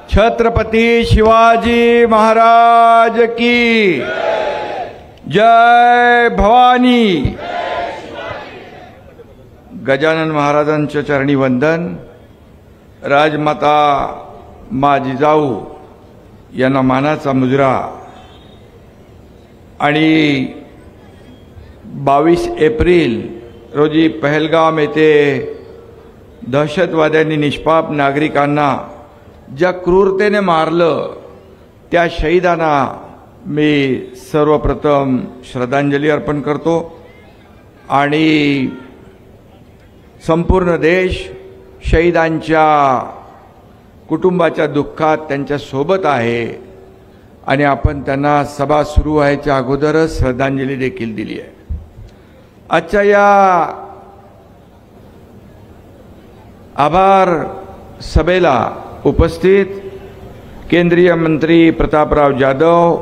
छत्रपति शिवाजी महाराज की जय भवानी। गजानन महाराजांच्या चरणी वंदन। राजमाता मा जिजाऊ यांना मानाचा मुजरा आणि 22 एप्रिल रोजी पहलगाम येथे दहशतवाद्यांनी निष्पाप नागरिकांना ज्या क्रूरतेने मारलं त्या शहीदांना मी सर्वप्रथम श्रद्धांजली अर्पण करतो आणि संपूर्ण देश शहीदांच्या कुटुंबाच्या दुःखात त्यांच्या सोबत आहे आणि आपण त्यांना सभा सुरू व्हायच्या अगोदरच श्रद्धांजली देखील दिली आहे। आजच्या या आभार सभेला उपस्थित केंद्रीय मंत्री प्रतापराव जाधव,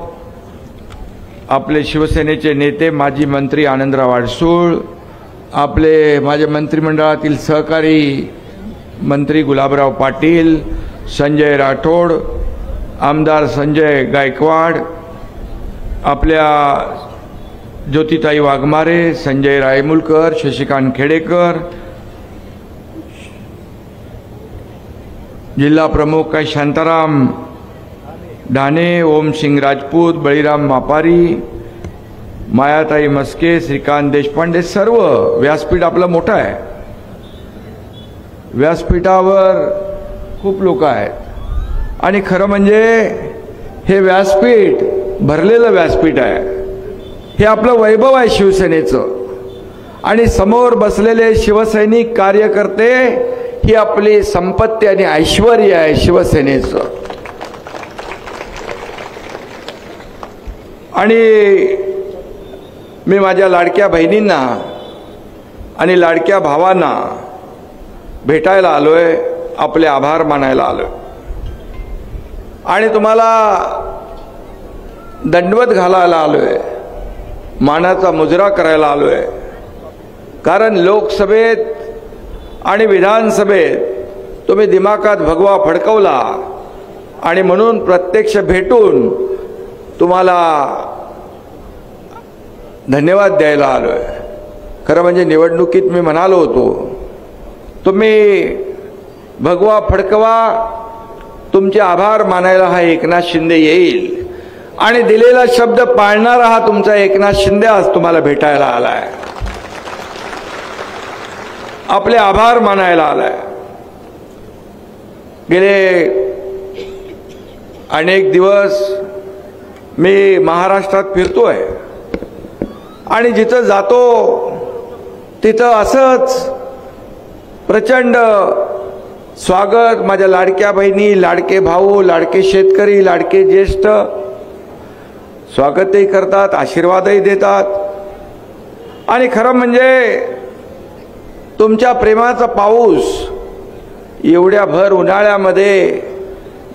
आपले शिवसेनेचे नेते माजी मंत्री आनंदराव अडसूळ, आपले माझ्या मंत्रिमंडळातील सहकारी मंत्री गुलाबराव पाटील, संजय राठोड, आमदार संजय गायकवाड, आपल्या ज्योतिताई वाघमारे, संजय रायमुलकर, शशिकांत खेडेकर, जिल्हा प्रमुख काय शांताराम ढाणे, ओमसिंग राजपूत, बळीराम मापारी, मायाताई मस्के, श्रीकांत देशपांडे, सर्व व्यासपीठ आपलं मोठं आहे। व्यासपीठावर खूप लोक आहेत आणि खरं म्हणजे हे व्यासपीठ भरलेलं व्यासपीठ आहे। हे आपलं वैभव आहे शिवसेनेचं आणि समोर बसलेले शिवसैनिक कार्यकर्ते ही आपली संपत्ती आणि ऐश्वर्य आहे शिवसेनेचं। आणि मी माझ्या लाडक्या बहिणींना आणि लाडक्या भावांना भेटायला आलोय, आपले आभार मानायला आलोय आणि तुम्हाला दंडवत घालायला आलोय, मानाचा मुजरा करायला आलोय। कारण लोकसभेत आणि विधानसभेत तुम्ही दिमागात भगवा फडकवला आणि म्हणून प्रत्यक्ष भेटून तुम्हाला धन्यवाद द्यायला आलोय। खरं म्हणजे निवडणुकीत मी म्हणालो होतो तुम्ही भगवा फडकवा, तुमचे आभार मानायला हा एकनाथ शिंदे येईल आणि दिलेला शब्द पाळणारा हा तुमचा एकनाथ शिंदे आज तुम्हाला भेटायला आलाय, आपले आभार मानायला आलाय। गेले अनेक दिवस मी महाराष्ट्रात फिरतोय आणि जिथं जातो तिथं असंच प्रचंड स्वागत, माझ्या लाडक्या बहिणी, लाडके भाऊ, लाडके शेतकरी, लाडके ज्येष्ठ स्वागतही करतात, आशीर्वादही देतात आणि खरं म्हणजे तुमच्या प्रेमाचा पाऊस एवढ्या भर उन्हाळ्यामध्ये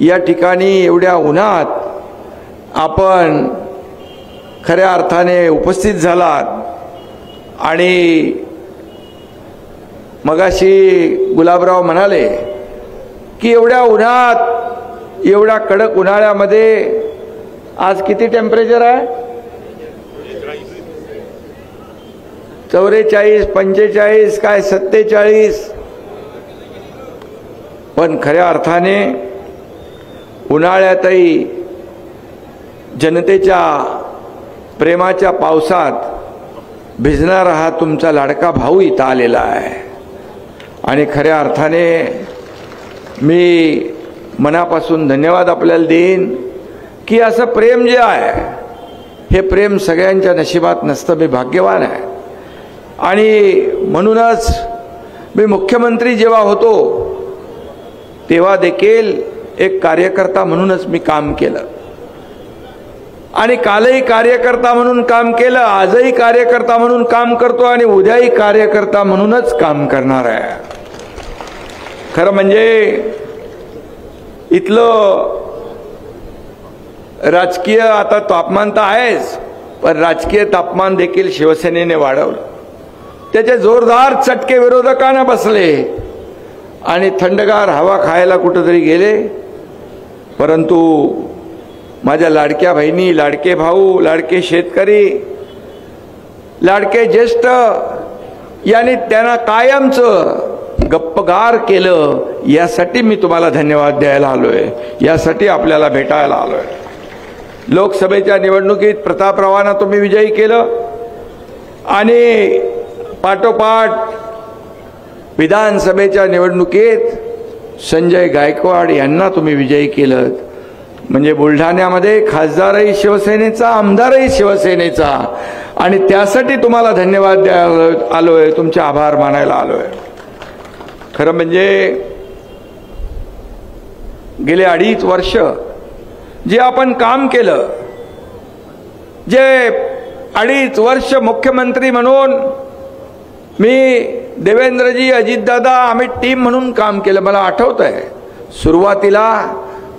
या ठिकाणी एवढ्या उन्हात आपण खऱ्या अर्थाने उपस्थित झालात। आणि मगाशी गुलाबराव म्हणाले की एवढ्या उन्हात, एवढ्या कडक उन्हाळ्यामध्ये आज किती टेम्परेचर आहे? 44, 45 काय 47। पण खऱ्या अर्थाने उन्हाळ्यातही जनतेच्या प्रेमाच्या पावसात भिजणारा हा तुमचा लाडका भाऊ इथं आलेला आहे आणि खऱ्या अर्थाने मी मनापासून धन्यवाद आपल्याला देईन की असं प्रेम जे आहे हे प्रेम सगळ्यांच्या नशिबात नसतं। मी भाग्यवान आहे आणि म्हणूनच मी मुख्यमंत्री जेव्हा होतो तेव्हा देखील एक कार्यकर्ता म्हणूनच मी काम केलं आणि कालही कार्यकर्ता म्हणून काम केलं, आजही कार्यकर्ता म्हणून काम करतो आणि उद्याही कार्यकर्ता म्हणूनच काम करणार आहे। खरं म्हणजे इथलं राजकीय आता तापमान तर आहेच, पण राजकीय तापमान देखील शिवसेनेने वाढवलं। त्याचे जोरदार चटके विरोधकांना बसले आणि थंडगार हवा खायला कुठेतरी गेले परंतु माझ्या लाडक्या बहिणी, लाडके भाऊ, लाडके शेतकरी, लाडके ज्येष्ठ यांनी त्यांना कायमचं गप्पगार केलं, यासाठी मी तुम्हाला धन्यवाद द्यायला आलोय, यासाठी आपल्याला भेटायला आलोय. लोकसभेच्या निवडणुकीत प्रतापरावांना तुम्ही विजयी केलं आणि पाठोपाठ विधानसभेच्या निवडणुकीत संजय गायकवाड यांना तुम्ही विजयी केलं. म्हणजे बुलढाण्यामध्ये खासदारही शिवसेनेचा, आमदारही शिवसेनेचा, आणि त्यासाठी तुम्हाला धन्यवाद द्यायला आलोय, तुमचे आभार मानायला आलोय. खरं म्हणजे गेले 2.5 वर्ष जे आपण काम केलं, जे 2.5 वर्ष मुख्यमंत्री म्हणून मी, देवेंद्रजी, अजितदादा, आम्ही टीम म्हणून काम केलं. मला आठवतंय सुरुवातीला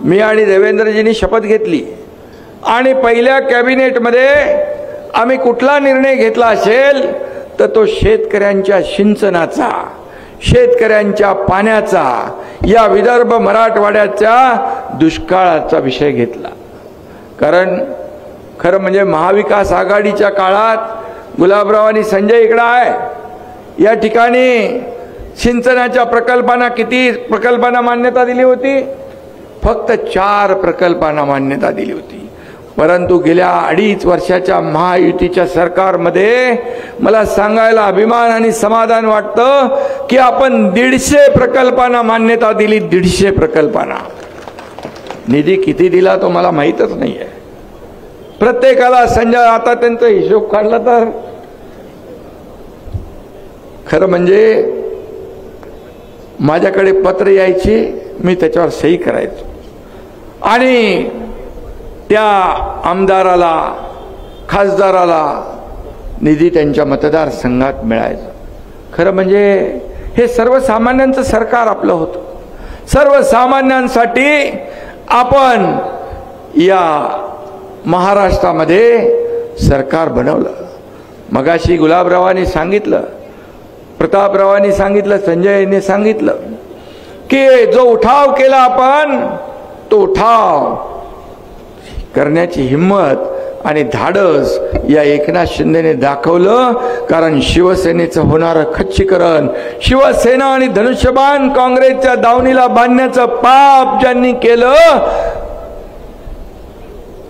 मी आणि देवेंद्रजींनी शपथ घेतली आणि पहिल्या कॅबिनेटमध्ये आम्ही कुठला निर्णय घेतला असेल तर तो शेतकऱ्यांच्या सिंचनाचा, शेतकऱ्यांच्या पाण्याचा, या विदर्भ मराठवाड्याच्या दुष्काळाचा विषय घेतला. कारण खरं म्हणजे महाविकास आघाडीच्या काळात गुलाबराव आणि संजय इकडे आहे, या ठिकाणी सिंचनाच्या प्रकल्पांना किती प्रकल्पांना मान्यता दिली होती? फक्त 4 प्रकल्पांना मान्यता दिली होती. परंतु गेल्या 2.5 वर्षाच्या महायुतीच्या सरकारमध्ये मला सांगायला अभिमान आणि समाधान वाटतं की आपण 150 प्रकल्पांना मान्यता दिली. 150 प्रकल्पांना. निधी किती दिला तो मला माहीतच नाहीये. प्रत्येकाला संजय, आता त्यांचा हिशोब काढला तर खरं म्हणजे माझ्याकडे पत्र यायची, मी त्याच्यावर सही करायचो आणि त्या आमदाराला, खासदाराला निधी त्यांच्या मतदारसंघात मिळायचा. खरं म्हणजे हे सर्वसामान्यांचं सरकार आपलं होतं. सर्वसामान्यांसाठी आपण या महाराष्ट्रामध्ये सरकार बनवलं. मगाशी गुलाबरावांनी सांगितलं, प्रतापरावांनी सांगितलं, संजयने सांगितलं की जो उठाव केला आपण, तो उठाव करण्याची हिम्मत आणि धाडस या एकनाथ शिंदेने दाखवलं. कारण शिवसेनेचं होणारं खच्चीकरण, शिवसेना आणि धनुष्यबाण काँग्रेसच्या दावणीला बांधण्याचं पाप ज्यांनी केलं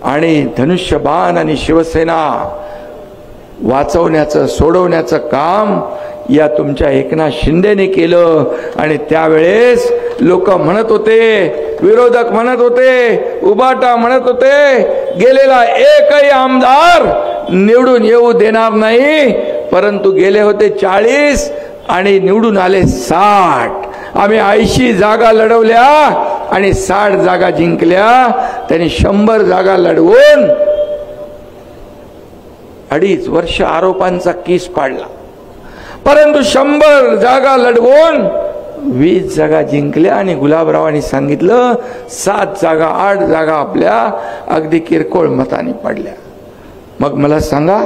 आणि धनुष्यबाण आणि शिवसेना वाचवण्याचं, सोडवण्याचं काम या तुमच्या एकनाथ शिंदेने केलं. आणि त्यावेळेस लोक म्हणत होते, विरोधक म्हणत होते, उबाटा म्हणत होते, गेलेला एकही आमदार निवडून येऊ देणार नाही. परंतु गेले होते 40 आणि निवडून आले 60. आम्ही 80 जागा लढवल्या आणि 60 जागा जिंकल्या. त्यांनी 100 जागा लढवून 2.5 वर्ष आरोपांचा केस पाडला. परंतु 100 जागा लढवून 20 जागा जिंकल्या आणि गुलाबरावांनी सांगितलं 7 जागा, 8 जागा आपल्या अगदी किरकोळ मताने पडल्या. मग मला सांगा,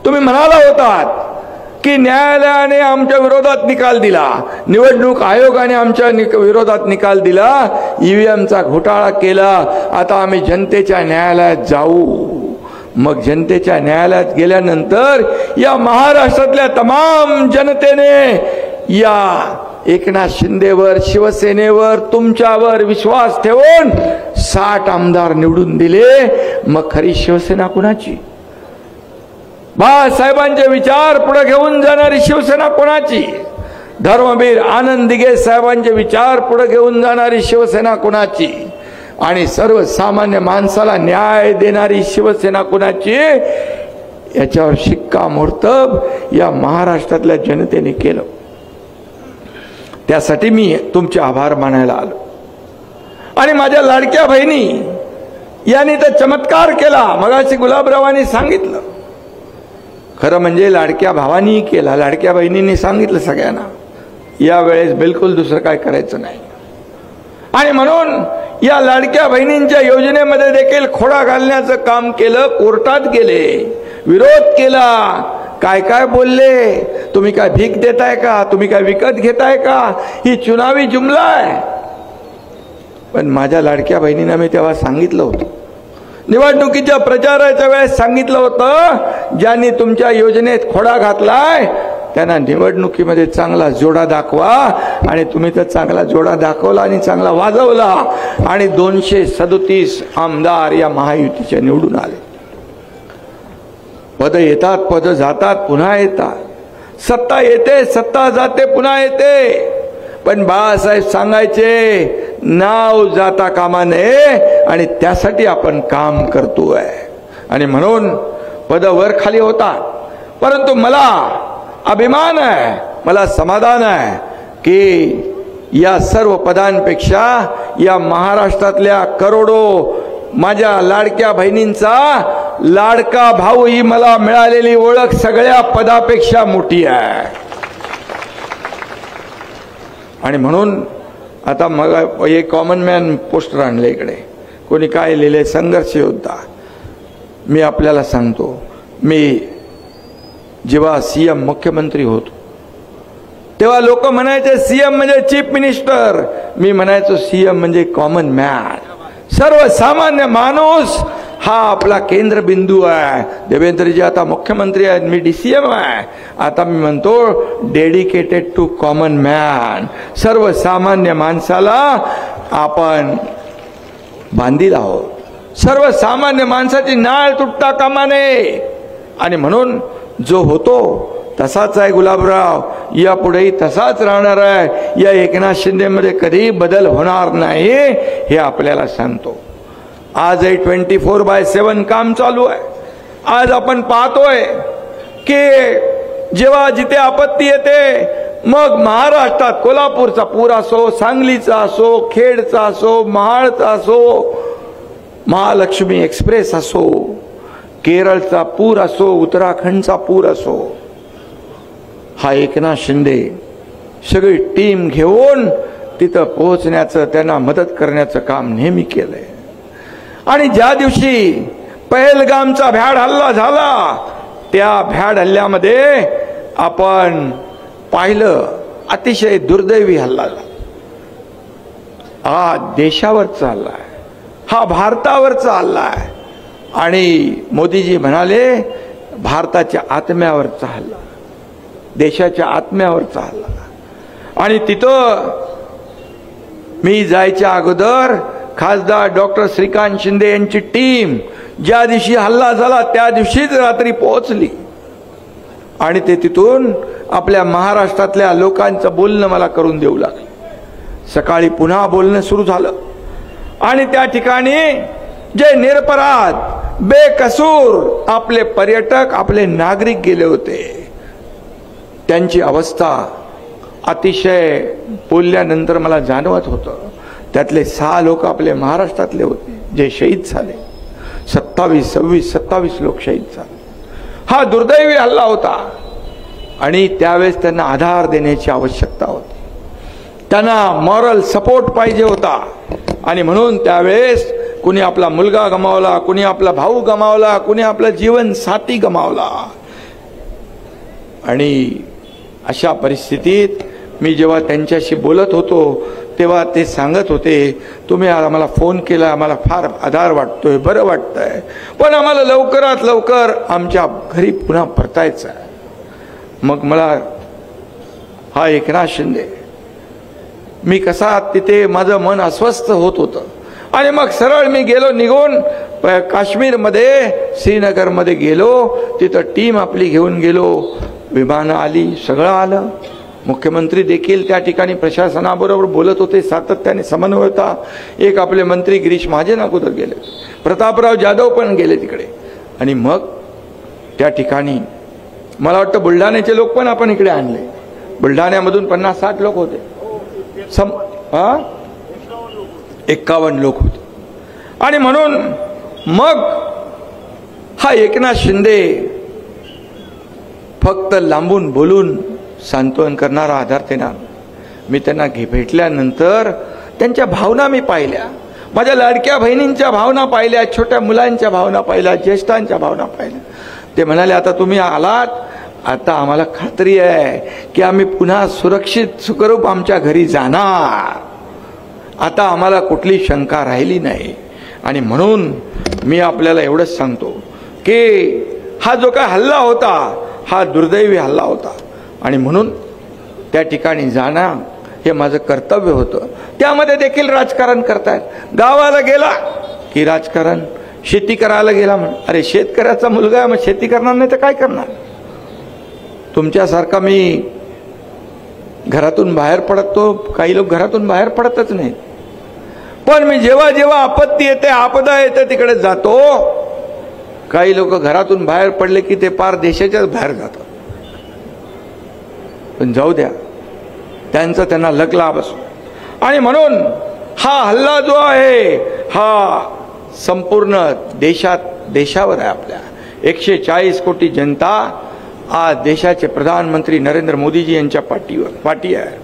तुम्ही म्हणाला होतात की न्यायालयाने आमच्या विरोधात निकाल दिला, निवडणूक आयोगाने आमच्या विरोधात निकाल दिला, ईव्हीएमचा घोटाळा केला, आता आम्ही जनतेच्या न्यायालयात जाऊ. मग जनतेच्या न्यायालयात गेल्यानंतर या महाराष्ट्रातल्या तमाम जनतेने या एकनाथ शिंदेवर, शिवसेनेवर, तुमच्यावर विश्वास ठेवून 60 आमदार निवडून दिले. मग खरी शिवसेना कुणाची? बाळासाहेबांचे विचार पुढे घेऊन जाणारी शिवसेना कोणाची? धर्मवीर आनंद दिघे साहेबांचे विचार पुढे घेऊन जाणारी शिवसेना कोणाची? आणि सर्वसामान्य माणसाला न्याय देणारी शिवसेना कुणाची? याच्यावर शिक्कामोर्तब या महाराष्ट्रातल्या जनतेने केलं. त्यासाठी मी तुमचे आभार मानायला आलो. आणि माझ्या लाडक्या बहिणी यांनी तर चमत्कार केला. मगाशी गुलाबरावांनी सांगितलं, खरं म्हणजे लाडक्या भावांनी केला, लाडक्या बहिणींनी सांगितलं सगळ्यांना, यावेळेस बिलकुल दुसरं काय करायचं नाही. आणि म्हणून या लाडक्या बहिणींच्या योजनेमध्ये देखील खोडा घालण्याचं काम केलं. कोर्टात गेले, विरोध केला, काय काय बोलले, तुम्ही काय भीक देताय का, तुम्ही काय विकत घेताय का, ही चुनावी जुमला आहे. पण माझ्या लाडक्या बहिणींना मी तेव्हा सांगितलं होतं, निवडणुकीच्या प्रचाराच्या वेळेस सांगितलं होतं, ज्यांनी तुमच्या योजनेत खोडा घातलाय त्यांना निवडणुकीमध्ये चांगला जोडा दाखवा. आणि तुम्ही तर चांगला जोडा दाखवला आणि चांगला वाजवला आणि 237 आमदार या महायुतीचे निवडून आले. पद येतात, पद जातात, पुन्हा येतात. सत्ता येते, सत्ता जाते, पुन्हा येते. पण बाळासाहेब सांगायचे, नाव जाता कामा नये आणि त्यासाठी आपण काम करतोय. आणि म्हणून पद वर खाली होतात, परंतु मला अभिमान आहे, मला समाधान आहे की या सर्व पदांपेक्षा या महाराष्ट्रातल्या करोडो माझ्या लाडक्या बहिणींचा लाडका भाऊ ही मला मिळालेली ओळख सगळ्या पदापेक्षा मोठी आहे. आणि म्हणून आता मग एक कॉमन मॅन पोस्टर आणले इकडे, कोणी काय लिहिले, संघर्ष योद्धा. मी आपल्याला सांगतो, मी जेव्हा सीएम मुख्यमंत्री होतो तेव्हा लोक म्हणायचे सीएम म्हणजे चीफ मिनिस्टर, मी म्हणायचो सीएम म्हणजे कॉमन मॅन, सर्वसामान्य माणूस हा आपला केंद्रबिंदू आहे. देवेंद्रजी आता मुख्यमंत्री आहेत, मी डीसीएम आहे. आता मी म्हणतो डेडिकेटेड टू कॉमन मॅन, सर्वसामान्य माणसाला आपण बांधील आहोत. सर्वसामान्य माणसाची नाळ तुटता कामा नये. आणि म्हणून जो होतो तसाच आहे गुलाबराव, यापुढेही तसाच राहणार आहे. या एकनाथ शिंदेमध्ये कधी बदल होणार नाही हे आपल्याला सांगतो. आजही 24/7 काम चालू आहे. आज आपण पाहतोय की जेव्हा जिथे आपत्ती येते, मग महाराष्ट्रात कोल्हापूरचा पूर असो, सांगलीचा असो, खेडचा असो, महाडचा असो, महालक्ष्मी एक्सप्रेस असो, केरळचा पूर असो, उत्तराखंडचा पूर असो, हा एकनाथ शिंदे सगळी टीम घेऊन तिथं पोहोचण्याचं, त्यांना मदत करण्याचं काम नेहमी केलंय. आणि ज्या दिवशी पहलगामचा भ्याड हल्ला झाला, त्या भ्याड हल्ल्यामध्ये आपण पाहिलं अतिशय दुर्दैवी हल्ला झाला. हा देशावरचा हल्ला आहे, हा भारतावरचा हल्ला आहे. आणि मोदीजी म्हणाले भारताच्या आत्म्यावरचा हल्ला, देशाच्या आत्म्यावरचा हल्ला. आणि तिथं मी जायच्या अगोदर खासदार डॉक्टर श्रीकांत शिंदे यांची टीम ज्या दिवशी हल्ला झाला त्या दिवशीच रात्री पोहोचली. आणि ते तिथून आपल्या महाराष्ट्रातल्या लोकांचं बोलणं मला करून देऊ लागले. सकाळी पुन्हा बोलणं सुरू झालं. आणि त्या ठिकाणी जे निरपराध बेकसूर आपले पर्यटक, आपले नागरिक गेले होते, त्यांची अवस्था अतिशय बोलल्यानंतर मला जाणवत होतं. त्यातले 6 लोक आपले महाराष्ट्रातले होते जे शहीद झाले. 27 लोक शहीद झाले. हा दुर्दैवी हल्ला होता. आणि त्यावेळेस त्यांना आधार देण्याची आवश्यकता होती, त्यांना मॉरल सपोर्ट पाहिजे होता. आणि म्हणून त्यावेळेस कुणी आपला मुलगा गमावला, कुणी आपला भाऊ गमावला, कुणी आपला जीवन साथी गमावला. आणि अशा परिस्थितीत मी जेव्हा त्यांच्याशी बोलत होतो तेव्हा ते सांगत होते, तुम्ही आम्हाला फोन केला, आम्हाला फार आधार वाटतोय, बरं वाटतंय, पण आम्हाला लवकरात लवकर आमच्या घरी पुन्हा परतायचं आहे. मग मला हा एकनाथ शिंदे, मी कसा तिथे माझं मन अस्वस्थ होत होतं. आणि मग सरळ मी गेलो निघून काश्मीरमध्ये, श्रीनगरमध्ये गेलो. तिथं टीम आपली घेऊन गेलो. विमानं आली, सगळं आलं. मुख्यमंत्री देखील त्या ठिकाणी प्रशासनाबरोबर बोलत होते, सातत्याने समन्वय होता. एक आपले मंत्री गिरीश महाजन अगोदर गेले, प्रतापराव जाधव पण गेले तिकडे. आणि मग त्या ठिकाणी मला वाटतं बुलढाण्याचे लोक पण आपण इकडे आणले. बुलढाण्यामधून 50-60 लोक होते, 51 लोक होते. आणि म्हणून मग हा एकनाथ शिंदे फक्त लांबून बोलून सांत्वन करणारा, आधार देणार. मी त्यांना भेटल्यानंतर त्यांच्या भावना मी पाहिल्या, माझ्या लाडक्या बहिणींच्या भावना पाहिल्या, छोट्या मुलांच्या भावना पाहिल्या, ज्येष्ठांच्या भावना पाहिल्या. ते म्हणाले, आता तुम्ही आलात, आता आम्हाला खात्री आहे की आम्ही पुन्हा सुरक्षित सुखरूप आमच्या घरी जाणार. आता आम्हाला कुठली शंका राहिली नाही. आणि म्हणून मी आपल्याला एवढंच सांगतो की हा जो काय हल्ला होता हा दुर्दैवी हल्ला होता आणि म्हणून त्या ठिकाणी जाणं हे माझं कर्तव्य होतं. त्यामध्ये देखील राजकारण करतायत. गावाला गेला की राजकारण, शेती करायला गेला म्हण, अरे शेतकऱ्याचा मुलगा आहे मग शेती करणार नाही तर काय करणार. तुमच्यासारखा मी घरातून बाहेर पडतो, काही लोक घरातून बाहेर पडतच नाही. पण मी जेव्हा जेव्हा आपत्ती येते, आपदा येते तिकडे जातो. काही लोक घरातून बाहेर पडले की ते पार देशाच्याच बाहेर जातात. पण जाऊ द्या, त्यांचा त्यांना लक लाभ असो. आणि म्हणून हा हल्ला जो आहे हा संपूर्ण देशावर आहे. आपल्या 140 कोटी जनता आज देशाचे प्रधानमंत्री नरेंद्र मोदीजी यांच्या पाठी आहे.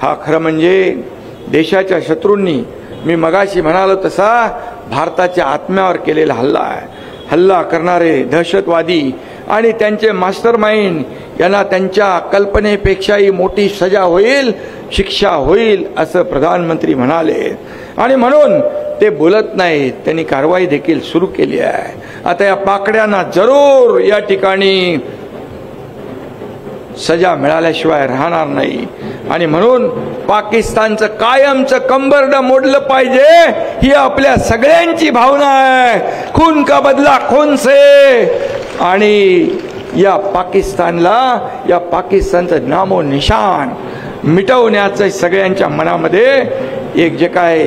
हा खरं म्हणजे देशाच्या शत्रूंनी मी मगाशी म्हणालो तसा भारताच्या आत्म्यावर केलेला हल्ला आहे. हल्ला करणारे दहशतवादी आणि त्यांचे मास्टरमाइंड यांना त्यांच्या कल्पनेपेक्षाही मोठी सजा होईल, शिक्षा होईल असं प्रधानमंत्री म्हणाले. आणि म्हणून ते बोलत नाहीत, त्यांनी कारवाई देखील सुरू केली आहे. आता या पाकड्यांना जरूर या ठिकाणी सजा मिळाल्याशिवाय राहणार नाही. आणि म्हणून पाकिस्तानचं कायमचं कंबरडं मोडलं पाहिजे ही आपल्या सगळ्यांची भावना आहे. खून का बदला खून से. आणि या पाकिस्तानचं नामो निशान मिटवण्याचं सगळ्यांच्या मनामध्ये एक जे काय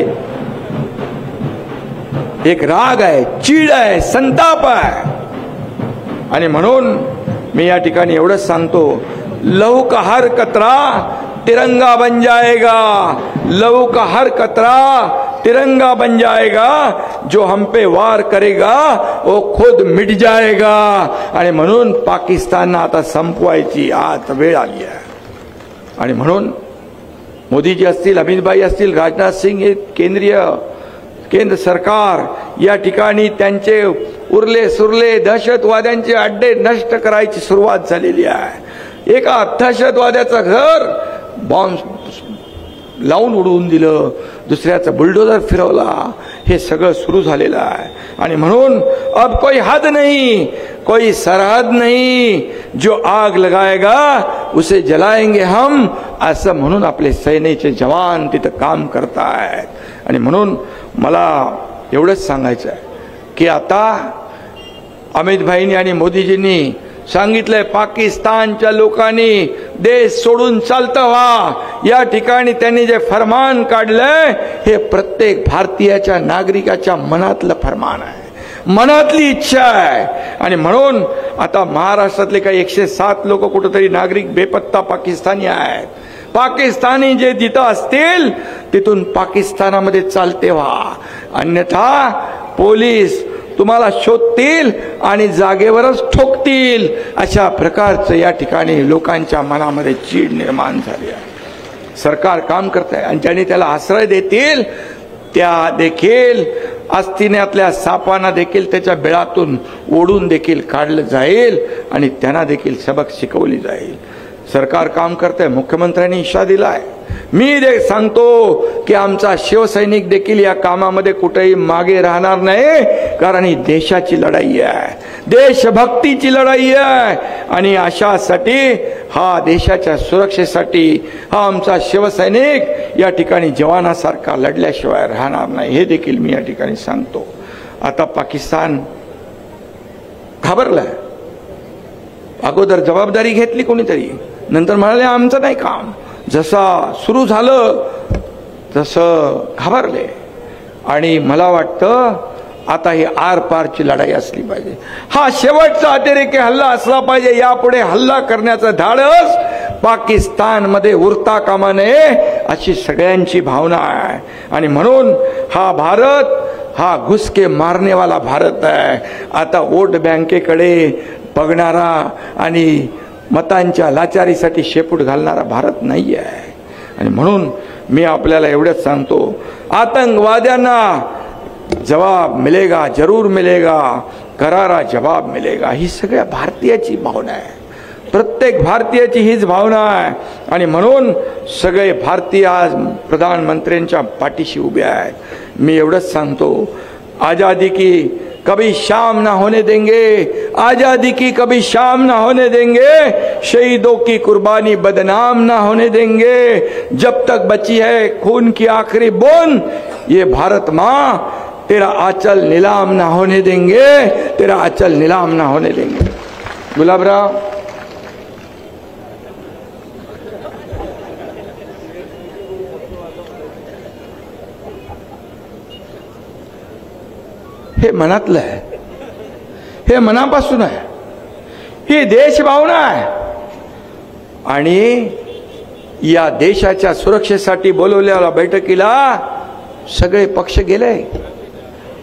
एक राग आहे, चीड आहे, संताप आहे. आणि म्हणून मी या ठिकाणी एवढंच सांगतो, लहू का हर कतरा तिरंगा बन जाएगा. लहू का हर कतरा तिरंगा बन जाएगा. जो हम पे वार करेगा वो खुद मिट जाएगा. आणि म्हणून पाकिस्तानला आता संपवायची आज वेळ आली आहे. आणि म्हणून मोदीजी असतील, अमित भाई असतील, राजनाथ सिंग हे केंद्र सरकार या ठिकाणी त्यांचे उरले सुरले दहशतवाद्यांचे अड्डे नष्ट करायची सुरुवात झालेली आहे. एका दहशतवाद्याचं घर बॉम्ब लावून उडवून दिलं, दुसऱ्याचं बुलडोजर फिरवला. हे सगळं सुरू झालेलं आहे. आणि म्हणून अब कोई हद नहीं, कोई सरहद नहीं. जो आग लगाएगा उसे जलाएंगे हम, असं म्हणून आपले सैन्याचे जवान तिथं काम करतायत. आणि म्हणून मला एवढंच सांगायचं आहे की आता अमित भाईंनी आणि मोदीजींनी सांगितलंय पाकिस्तानच्या लोकांनी देश सोडून चालतं व्हा. या ठिकाणी त्यांनी जे फरमान काढलंय हे प्रत्येक भारतीयाच्या नागरिकाच्या मनातलं फरमान आहे, मनातली इच्छा आहे. आणि म्हणून आता महाराष्ट्रातले काही 107 लोक कुठेतरी नागरिक बेपत्ता पाकिस्तानी आहेत. पाकिस्तानी जे जिथं असतील तिथून पाकिस्तानामध्ये चालते व्हा, अन्यथा पोलीस तुम्हाला शोधतील आणि जागेवरच ठोकतील. अशा प्रकारचं या ठिकाणी लोकांच्या मनामध्ये चीड निर्माण झाली आहे. सरकार काम करत आहे आणि ज्यांनी त्याला आश्रय देतील त्या देखील अस्तिन्यातल्या सापांना देखील त्याच्या बिळातून ओढून देखील काढलं जाईल आणि त्यांना देखील सबक शिकवली जाईल. सरकार काम करत आहे. मुख्यमंत्र्यांनी इशारा दिलाय. मी सांगतो की आमचा शिवसैनिक देखील या कामामध्ये कुठेही मागे राहणार नाही, कारण ही देशाची लढाई आहे, देशभक्तीची लढाई आहे. आणि अशासाठी हा देशाच्या सुरक्षेसाठी हा आमचा शिवसैनिक या ठिकाणी जवानासारखा लढल्याशिवाय राहणार नाही, हे देखील मी या ठिकाणी सांगतो. आता पाकिस्तान घाबरलाय. अगोदर जबाबदारी घेतली कोणीतरी, नंतर म्हणाले आमचं नाही काम. जसा सुरू झालं तसं घाबरले. आणि मला वाटतं आता ही आरपारची लढाई असली पाहिजे. हा शेवटचा अतिरेकी हल्ला असला पाहिजे. यापुढे हल्ला करण्याचं धाडस पाकिस्तानमध्ये उरता कामा नये अशी सगळ्यांची भावना आहे. आणि म्हणून हा भारत हा घुसके मारनेवाला भारत आहे. आता वोट बँकेकडे बघणारा आणि मतांच्या लाचारीसाठी शेपूट घालणारा भारत नाही आहे. आणि म्हणून मी आपल्याला एवढंच सांगतो, आतंकवाद्यांना जवाब मिलेगा, जरूर मिलेगा, करारा जवाब मिलेगा. ही सगळ्या भारतीयाची भावना आहे. प्रत्येक भारतीयाची हीच भावना आहे आणि म्हणून सगळे भारतीय आज प्रधानमंत्र्यांच्या पाठीशी उभे आहेत। मी एवढंच सांगतो, आजादी की कभी शाम ना होने देंगे, आजादी की कभी शाम ना होने देंगे, शहीदों की कुर्बानी बदनाम ना होने देंगे, जब तक बची है खून की आखिरी बूंद ये भारत माँ तेरा आंचल नीलाम ना होने देंगे, तेरा आंचल नीलाम ना होने देंगे। गुलाबराव, हे मनातलं आहे, हे मनापासून आहे, ही देशभावना आहे आणि या देशाच्या सुरक्षेसाठी बोलवलेल्या बैठकीला सगळे पक्ष गेले,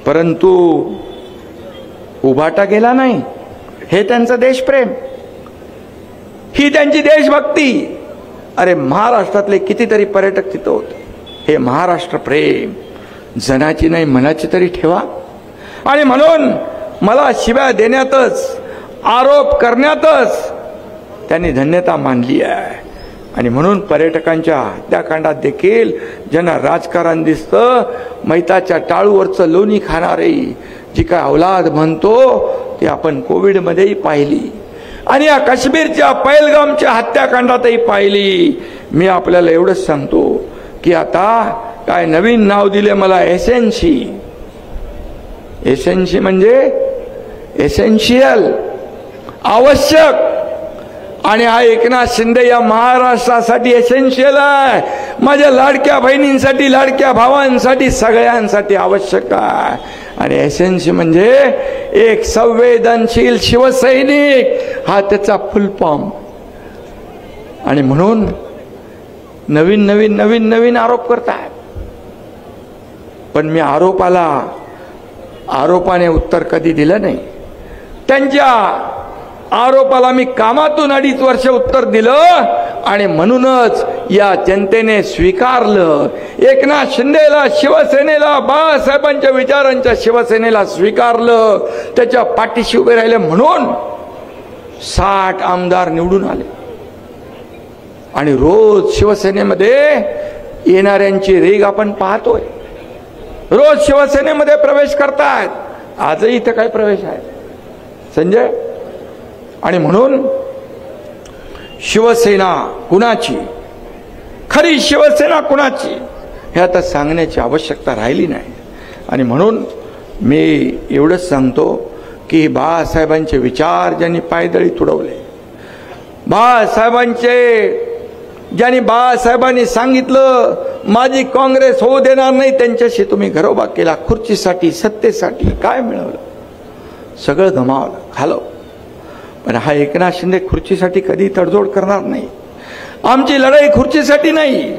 परंतु उभाटा गेला नाही। हे त्यांचं देशप्रेम, ही त्यांची देशभक्ती। अरे महाराष्ट्रातले कितीतरी पर्यटक तिथं होते। हे महाराष्ट्र प्रेम जनाची नाही मनाची तरी ठेवा। आणि म्हणून मला शिव्या देण्यातच, आरोप करण्यातच त्यांनी धन्यता मानली आहे। आणि म्हणून पर्यटकांच्या हत्याकांडात देखील ज्यांना राजकारण दिसतं, मैताच्या टाळूवरचं लोणी खाणारे जी काय औलाद म्हणतो ती आपण कोविडमध्येही पाहिली आणि या काश्मीरच्या पहलगामच्या हत्याकांडातही पाहिली। मी आपल्याला एवढंच सांगतो की आता काय नवीन नाव दिले मला, एसेन्सी। एसेन्सी म्हणजे एसेन्शियल, आवश्यक। आणि हा एकनाथ शिंदे या महाराष्ट्रासाठी एसेन्शियल आहे, माझ्या लाडक्या बहिणींसाठी, लाडक्या भावांसाठी, सगळ्यांसाठी आवश्यक आहे। आणि एसेन्सी म्हणजे एक संवेदनशील शिवसैनिक, हा त्याचा फुल फॉर्म। आणि म्हणून नवीन नवीन नवीन नवीन आरोप करतात, पण मी आरोपाने उत्तर कधी दिलं नाही। त्यांच्या आरोपाला मी कामातून 2.5 वर्ष उत्तर दिलं आणि म्हणूनच या जनतेने स्वीकारलं। एकनाथ शिंदेला, शिवसेनेला, बाळासाहेबांच्या विचारांच्या शिवसेनेला स्वीकारलं, त्याच्या पाठीशी उभे राहिले म्हणून 60 आमदार निवडून आले। आणि रोज शिवसेनेमध्ये येणाऱ्यांची रेग आपण पाहतोय, रोज शिवसेनेमध्ये प्रवेश करतायत। आजही इथे काय प्रवेश आहे संजय? आणि म्हणून शिवसेना कुणाची, खरी शिवसेना कुणाची हे आता सांगण्याची आवश्यकता राहिली नाही। आणि म्हणून मी एवढंच सांगतो की बाळासाहेबांचे विचार ज्यांनी पायदळी तुडवले, ज्यांनी बाळासाहेबांनी सांगितलं माझी काँग्रेस होऊ देणार नाही, त्यांच्याशी तुम्ही घरोबा केला, खुर्चीसाठी, सत्तेसाठी काय मिळवलं? सगळं गमावलं, खाल्लं। पण हा एकनाथ शिंदे खुर्चीसाठी कधी तडजोड करणार नाही। आमची लढाई खुर्चीसाठी नाही,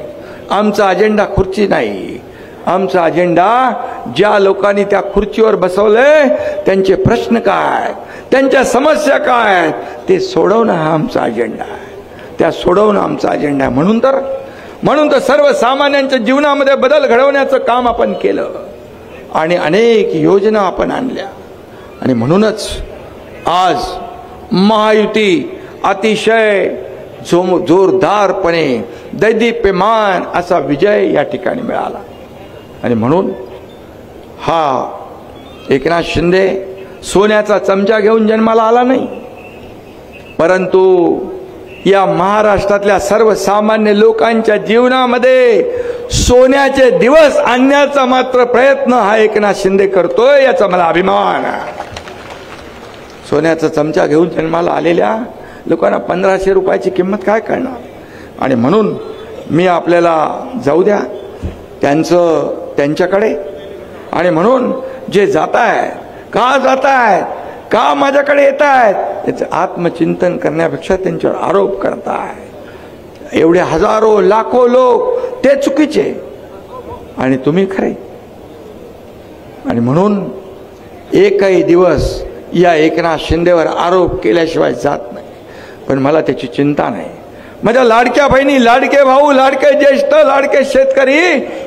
आमचा अजेंडा खुर्ची नाही। आमचा अजेंडा ज्या लोकांनी त्या खुर्चीवर बसवले त्यांचे प्रश्न काय, त्यांच्या समस्या काय ते सोडवणं हा आमचा अजेंडा आहे, त्या सोडवणं आमचा अजेंडा आहे। म्हणून तर सर्वसामान्यांच्या जीवनामध्ये बदल घडवण्याचं काम आपण केलं आणि अनेक योजना आपण आणल्या। आणि म्हणूनच आज महायुती अतिशय जोरदारपणे दैदीप्यमान असा विजय या ठिकाणी मिळाला। आणि म्हणून हा एकनाथ शिंदे सोन्याचा चमचा घेऊन जन्माला आला नाही, परंतु या महाराष्ट्रातल्या सर्वसामान्य लोकांच्या जीवनामध्ये सोन्याचे दिवस आणण्याचा मात्र प्रयत्न हा एकनाथ शिंदे करतोय, याचा मला अभिमान आहे। सोन्याचा चमचा घेऊन जन्माला आलेल्या लोकांना 1500 रुपयाची किंमत काय करणार? आणि म्हणून मी आपल्याला जाऊ द्या त्यांच्याकडे। आणि म्हणून जे जात आहेत, का जात आहेत, का माझ्याकडे येत आहेत, याचं आत्मचिंतन करण्यापेक्षा त्यांच्यावर आरोप करताय। एवढे हजारो लाखो लोक ते चुकीचे आणि तुम्ही खरे। आणि म्हणून एकही दिवस या एकनाथ शिंदेवर आरोप केल्याशिवाय जात नाही। पण मला त्याची चिंता नाही, माझ्या लाडक्या बहिणी, लाडके भाऊ, लाडके ज्येष्ठ, लाडके शेतकरी,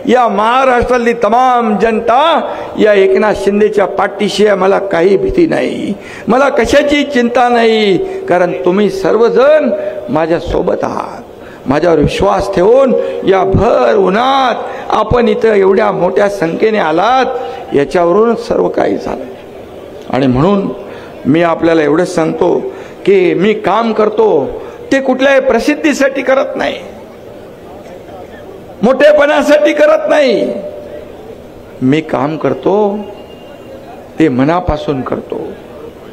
या महाराष्ट्रातली तमाम जनता या एकनाथ शिंदेच्या पाठीशी आहे. मला काही भीती नाही, मला कशाची चिंता नाही, कारण तुम्ही सर्वजण माझ्या सोबत आहात. माझ्यावर विश्वास ठेवून या भर उन्हात आपण इथं एवढ्या मोठ्या संख्येने आलात, याच्यावरूनच सर्व काही झालं. आणि म्हणून मी आपल्याला एवढंच सांगतो की मी काम करतो ते कुठल्याही प्रसिद्धीसाठी करत नाही, मोठेपणासाठी करत नाही. मी काम करतो ते मनापासून करतो.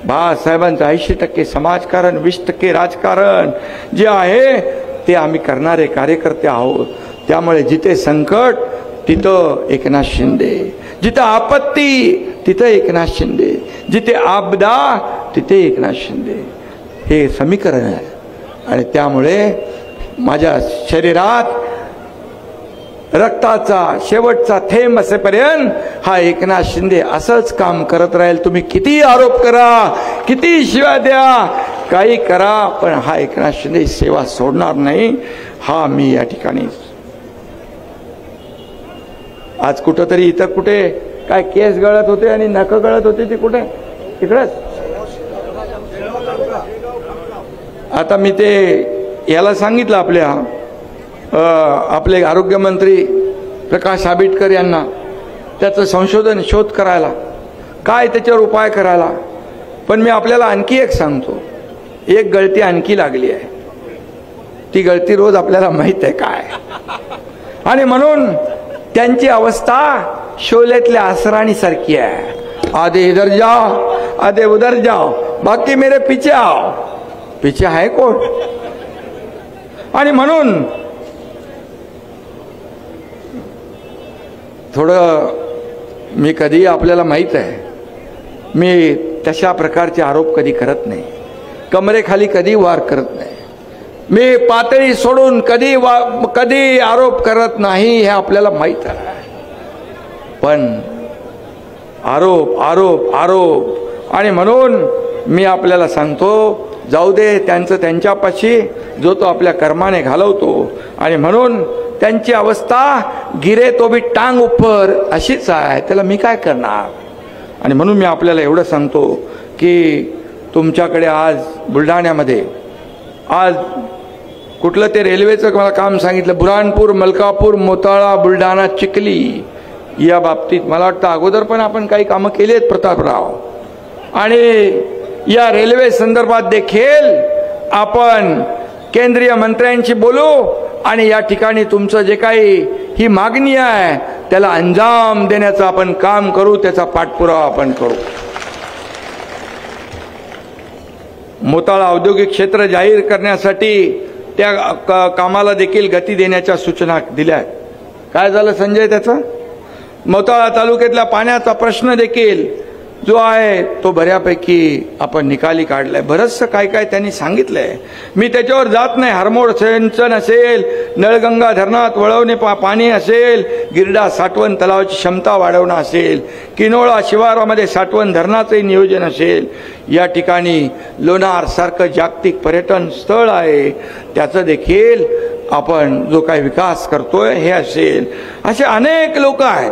बाळासाहेबांचं 80% समाजकारण, 20% राजकारण जे आहे ते आम्ही करणारे कार्यकर्ते आहोत. त्यामुळे जिथे संकट तिथं एकनाथ शिंदे, जिथे आपत्ती तिथे एकनाथ शिंदे, जिथे आपदा तिथे एकनाथ शिंदे, हे समीकरण आहे. आणि त्यामुळे माझ्या शरीरात रक्ताचा शेवटचा थेंब असेपर्यंत हा एकनाथ शिंदे असंच काम करत राहील. तुम्ही किती आरोप करा, किती शिव्या द्या, काही करा, पण हा एकनाथ शिंदे सेवा सोडणार नाही. हा मी या ठिकाणी आज कुठंतरी इथं कुठे काय केस गळत होते आणि नख गळत होते, ती कुठे तिकडंच. आता मी ते याला सांगितलं आपले आरोग्यमंत्री प्रकाश आंबेडकर यांना त्याचं संशोधन शोध करायला, काय त्याच्यावर उपाय करायला. पण मी आपल्याला आणखी एक सांगतो, एक गळती आणखी लागली आहे. ती गळती रोज आपल्याला माहित आहे काय. आणि म्हणून त्यांची अवस्था शोलेतल्या असराणीसारखी आहे. आधे इधर जाओ, आधे उधर जाओ, बाकी मेरे पीछे आओ. पीछे आहे कोण? आणि म्हणून थोडं मी कधी आपल्याला माहित आहे, मी तशा प्रकारचे आरोप कधी करत नाही, कमरेखाली कधी वार करत नाही, मी पातळी सोडून कधी आरोप करत नाही, हे आपल्याला माहित आहे. पण आरोप आरोप आरोप, आणि म्हणून मी आपल्याला सांगतो, जाऊ दे त्यांचं त्यांच्यापाशी, जो तो आपल्या कर्माने घालवतो. आणि म्हणून त्यांची अवस्था गिरे तो भी टांग उपर अशीच आहे, त्याला मी काय करणार. आणि म्हणून मी आपल्याला एवढं सांगतो की तुमच्याकडे आज बुलढाण्यामध्ये आज कुठलं ते रेल्वेचं मला काम सांगितलं, बुऱ्हाणपूर, मलकापूर, मोताळा, बुलढाणा, चिखली, या बाबतीत मला वाटतं अगोदर पण आपण काही कामं केली आहेत प्रतापराव. आणि या रेल्वे संदर्भात देखील आपण केंद्रीय मंत्र्यांशी बोलू आणि या ठिकाणी तुमचं जे काही ही मागणी आहे त्याला अंजाम देण्याचं आपण काम करू, त्याचा पाठपुरावा आपण करू. मोताळा औद्योगिक क्षेत्र जाहीर करण्यासाठी त्या कामाला देखील गती देण्याच्या सूचना दिल्या आहेत. काय झालं संजय त्याचं? मोताळा तालुक्यातल्या पाण्याचा प्रश्न देखील जो आहे तो बऱ्यापैकी आपण निकाली काढलाय. बरंचसं काय काय त्यांनी सांगितलंय, मी त्याच्यावर जात नाही. हरमोड सिंचन असेल, नळगंगा धरणात वळवणे पाणी असेल, गिरडा साठवण तलावाची क्षमता वाढवणं असेल, किनोळा शिवारामध्ये साठवण धरणाचंही नियोजन असेल, या ठिकाणी लोणार सारखं जागतिक पर्यटन स्थळ आहे त्याचं देखील आपण जो काही विकास करतोय हे असेल. असे अनेक लोक आहेत.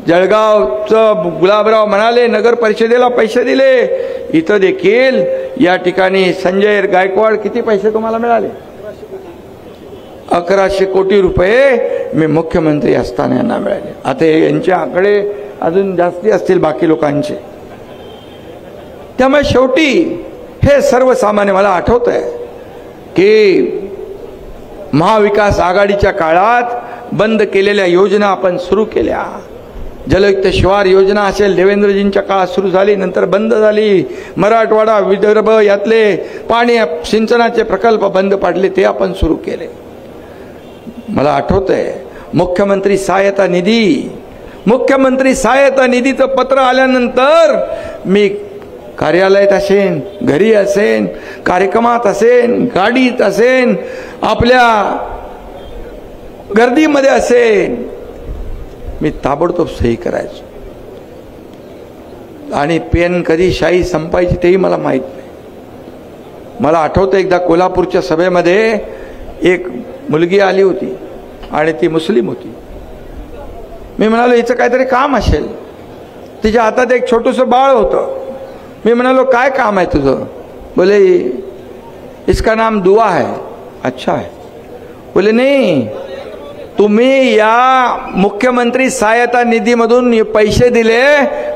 जळगावचं गुलाबराव म्हणाले नगर परिषदेला पैसे दिले, इथं देखील या ठिकाणी संजय गायकवाड किती पैसे तुम्हाला मिळाले? 1100 कोटी रुपये मी मुख्यमंत्री असताना यांना मिळाले. आता यांचे आकडे अजून जास्ती असतील बाकी लोकांचे. त्यामुळे शेवटी हे सर्वसामान्य मला आठवत आहे की महाविकास आघाडीच्या काळात बंद केलेल्या योजना आपण सुरू केल्या. जलयुक्त शिवार योजना असेल, देवेंद्रजींच्या काळात सुरू झाली, नंतर बंद झाली. मराठवाडा, विदर्भ यातले पाणी सिंचनाचे प्रकल्प बंद पाडले, ते आपण सुरू केले. मला आठवतंय मुख्यमंत्री सहायता निधीचं पत्र आल्यानंतर मी कार्यालयात असेन, घरी असेन, कार्यक्रमात असेन, गाडीत असेन, आपल्या गर्दीमध्ये असेन, मी ताबडतोब सही करायचो. आणि पेन कधी शाई संपायची तेही मला माहीत नाही. मला आठवतं एकदा कोल्हापूरच्या सभेमध्ये एक मुलगी आली होती आणि ती मुस्लिम होती. मी म्हणालो हिचं काहीतरी काम असेल. तिच्या हातात एक छोटंसं बाळ होतं. मी म्हणालो काय काम आहे तुझं? बोले इसका नाम दुआ है. अच्छा है. बोले नहीं, तुम्ही या मुख्यमंत्री सहायता निधीमधून पैसे दिले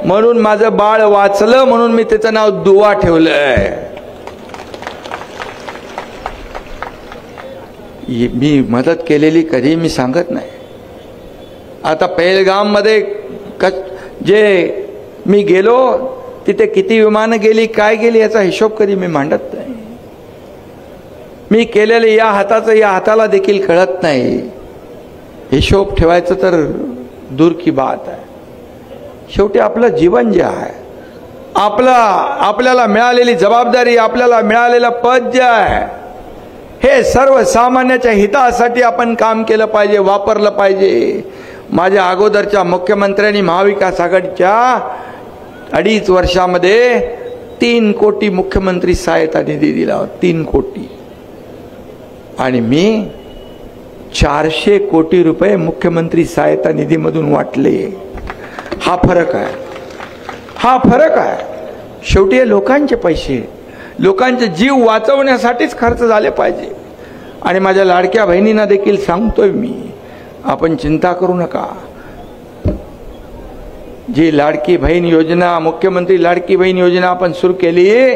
म्हणून माझं बाळ वाचलं, म्हणून मी त्याचं नाव दुआ ठेवलंय. मी मदत केलेली कधी मी सांगत नाही. आता पहलगाम मध्ये जे मी गेलो तिथे किती विमानं गेली, काय गेली याचा हिशोब कधी मी मांडत नाही. मी केलेले या हाताचं या हाताला देखील कळत नाही. हिशोब ठेवायचं तर दूर की बात आहे. शेवटी आपलं जीवन जे आहे, आपल्याला मिळालेली जबाबदारी, आपल्याला मिळालेलं पद जे आहे, हे सर्वसामान्याच्या हितासाठी आपण काम केलं पाहिजे, वापरलं पाहिजे. माझ्या अगोदरच्या मुख्यमंत्र्यांनी महाविकास आघाडीच्या 2.5 वर्षामध्ये 3 कोटी मुख्यमंत्री सहायता निधी दिला. 3 कोटी. आणि मी 400 कोटी रुपये मुख्यमंत्री सहायता निधीमधून वाटले. हा फरक आहे, हा फरक आहे. शेवटी हे लोकांचे पैसे, लोकांचे जीव वाचवण्यासाठीच खर्च झाले पाहिजे. आणि माझ्या लाडक्या बहिणींना देखील सांगतोय मी, आपण चिंता करू नका. जी लाडकी बहीण योजना, मुख्यमंत्री लाडकी बहीण योजना आपण सुरू केली,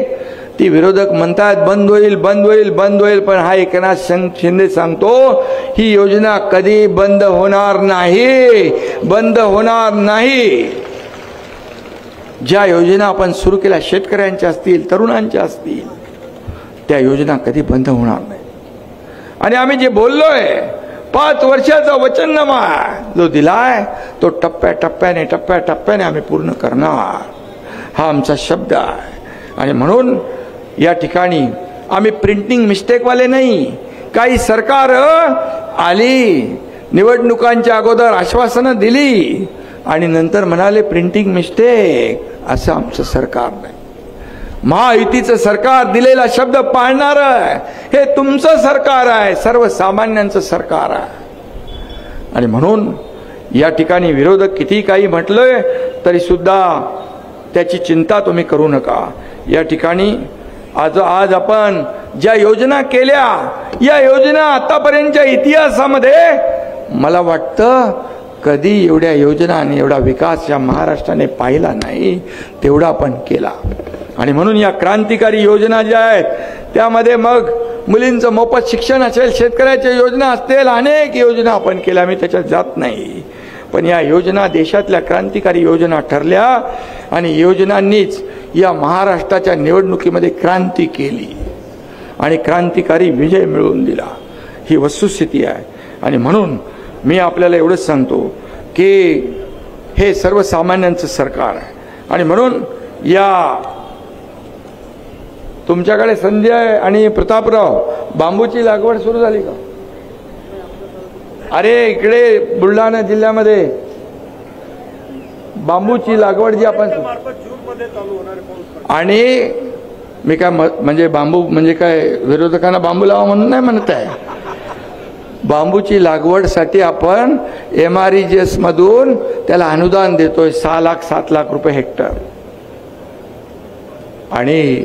ती विरोधक म्हणतात बंद होईल, बंद होईल, बंद होईल. पण हा एकनाथ शिंदे सांगतो ही योजना कधी बंद होणार नाही, बंद होणार नाही. ज्या योजना आपण सुरू केल्या शेतकऱ्यांच्या असतील, तरुणांच्या असतील, त्या योजना कधी बंद होणार नाही. आणि आम्ही जे बोललोय 5 वर्षाचा वचननामा जो दिलाय तो टप्प्याटप्प्याने आम्ही पूर्ण करणार, हा आमचा शब्द आहे. आणि म्हणून या ठिकाणी आम्ही प्रिंटिंग मिस्टेकवाले नाही. काही सरकार आली, निवडणुकांच्या अगोदर आश्वासनं दिली आणि नंतर म्हणाले प्रिंटिंग मिस्टेक. असं आमचं सरकार नाही. महायुतीचं सरकार दिलेला शब्द पाळणार आहे. हे तुमचं सरकार आहे, सर्वसामान्यांचं सरकार आहे. आणि म्हणून या ठिकाणी विरोधक किती काही म्हटलंय तरी सुद्धा त्याची चिंता तुम्ही करू नका. या ठिकाणी आज आपण ज्या योजना केल्या, या योजना आतापर्यंतच्या इतिहासामध्ये मला वाटतं कधी एवढ्या योजना आणि एवढा विकास या महाराष्ट्राने पाहिला नाही, तेवढा आपण केला. आणि म्हणून या क्रांतिकारी योजना ज्या आहेत त्यामध्ये मग मुलींचं मोफत शिक्षण असेल, शेतकऱ्याच्या योजना असतील, अनेक योजना आपण केल्या, मी त्याच्यात जात नाही. पण या योजना देशातल्या क्रांतिकारी योजना ठरल्या आणि योजनांनीच या महाराष्ट्राच्या निवडणुकीमध्ये क्रांती केली आणि क्रांतिकारी विजय मिळवून दिला. ही वस्तुस्थिती आहे. आणि म्हणून मी आपल्याला एवढंच सांगतो की हे सर्वसामान्यांचं सरकार आहे. आणि म्हणून या तुमच्याकडे संजय आणि प्रतापराव बांबूची लागवड सुरू झाली का? अरे इकडे बुलढाणा जिल्ह्यामध्ये बांबूची लागवड जी आपण आणि मी काय म्हणजे बांबू म्हणजे काय विरोधकांना बांबू लावा म्हणून नाही म्हणत आहे. बांबूची लागवडसाठी आपण MREGS मधून त्याला अनुदान देतोय 6 लाख 7 लाख रुपये हेक्टर. आणि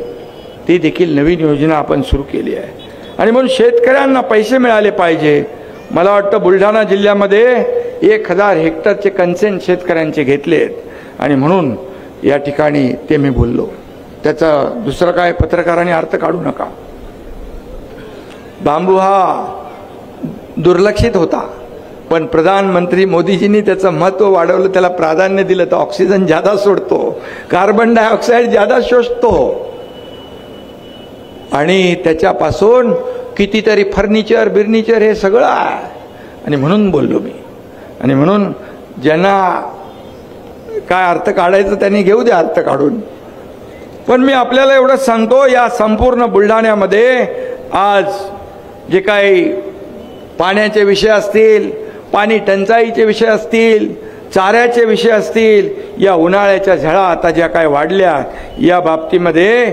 ती देखील नवीन योजना आपण सुरू केली आहे. आणि म्हणून शेतकऱ्यांना पैसे मिळाले पाहिजे. मला वाटतं बुलढाणा जिल्ह्यामध्ये 1000 हेक्टरचे कन्सेंट शेतकऱ्यांचे घेतलेत. आणि म्हणून या ठिकाणी ते मी बोललो. त्याचा दुसरा काय पत्रकारांनी अर्थ काढू नका. बांबू हा दुर्लक्षित होता, पण प्रधानमंत्री मोदीजींनी त्याचं महत्त्व वाढवलं, त्याला प्राधान्य दिलं तर ऑक्सिजन ज्यादा सोडतो, कार्बन डायऑक्साईड ज्यादा शोषतो आणि त्याच्यापासून कितीतरी फर्निचर बिर्निचर हे सगळं आहे. आणि म्हणून बोललो मी. आणि म्हणून ज्यांना काय अर्थ काढायचं त्यांनी घेऊ द्या अर्थ काढून. पण मी आपल्याला एवढंच सांगतो, या संपूर्ण बुलढाण्यामध्ये आज जे काही पाण्याचे विषय असतील, पाणी टंचाईचे विषय असतील, चाऱ्याचे विषय असतील, या उन्हाळ्याच्या झळा आता ज्या काय वाढल्या, या बाबतीमध्ये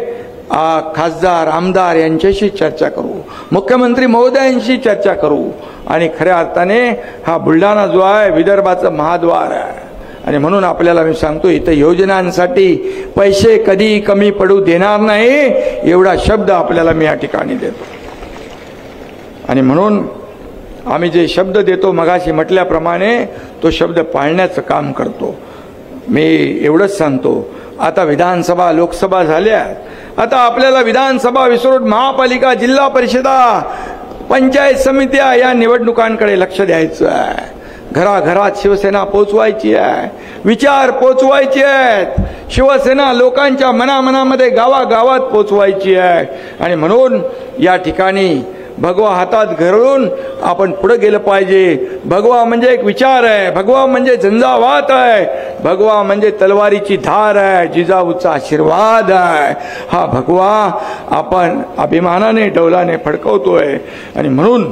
खासदार आमदार यांच्याशी चर्चा करू, मुख्यमंत्री महोदयांशी चर्चा करू आणि खऱ्या अर्थाने हा बुलढाणा जो आहे विदर्भाचं महाद्वार आहे आणि म्हणून आपल्याला मी सांगतो इथं योजनांसाठी पैसे कधी कमी पडू देणार नाही एवढा शब्द आपल्याला मी या ठिकाणी देतो। आणि म्हणून आम्ही जे शब्द देतो मगाशी म्हटल्याप्रमाणे तो शब्द पाळण्याचं काम करतो। मी एवढंच सांगतो, आता विधानसभा लोकसभा झाल्या, आता आपल्याला विधानसभा विसरून महापालिका जिल्हा परिषदा पंचायत समित्या या निवडणुकांकडे लक्ष द्यायचं आहे। घराघरात शिवसेना पोचवायची आहे, विचार पोचवायचे आहेत, शिवसेना लोकांच्या मनामनामध्ये गावागावात पोचवायची आहे। आणि म्हणून या ठिकाणी भगवा हातात घरून आपण पुढे गेलं पाहिजे। भगवा म्हणजे एक विचार आहे, भगवा म्हणजे झंझावात आहे, भगवा म्हणजे तलवारीची धार आहे, जिजाऊचा आशीर्वाद आहे। हा भगवा आपण अभिमानाने डौलाने फडकवतोय आणि म्हणून